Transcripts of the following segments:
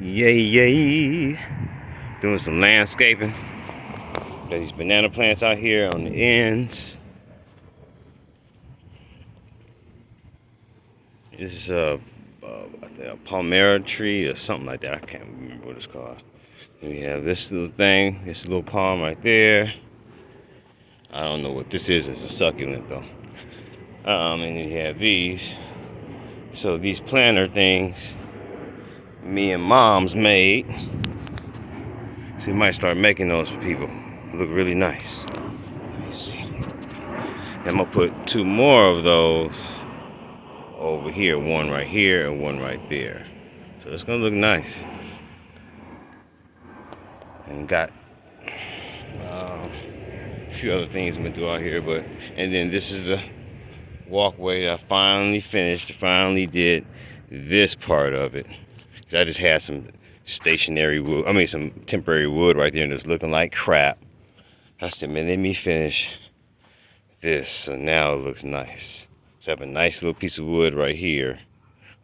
Yay, yay. Doing some landscaping. Got these banana plants out here on the ends. This is I think a palmera tree or something like that. I can't remember what it's called. And we have this little thing, this little palm right there. I don't know what this is. It's a succulent though. And then you have these. So these planter things, me and Mom's made. So we might start making those for people. Look really nice. Let me see. I'm gonna put two more of those over here, one right here and one right there. So it's gonna look nice. And got a few other things I'm gonna do out here, and then this is the walkway that I finally finished. Finally did this part of it. Cause I just had some stationary wood, some temporary wood right there, and it was looking like crap. I said, man, let me finish this. So now it looks nice. So I have a nice little piece of wood right here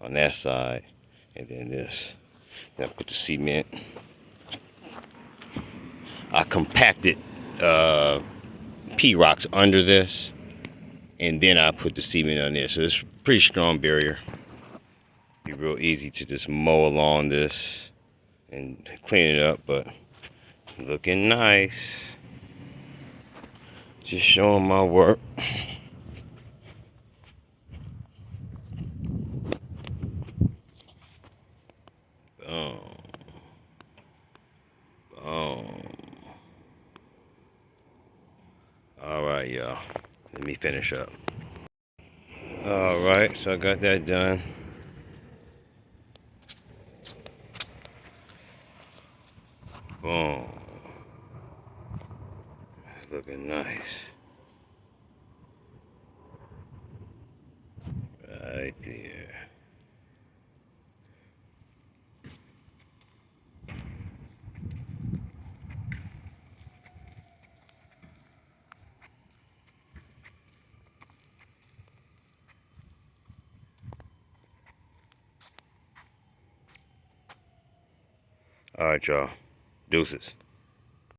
on that side, and then this. Then I put the cement. I compacted P-rocks under this, and then I put the cement on there. So it's a pretty strong barrier. Be real easy to just mow along this and clean it up, but looking nice. Just showing my work. Boom. Boom. All right, y'all. Let me finish up. All right, so I got that done. Boom. It's looking nice. Right there. All right, y'all. Deuces.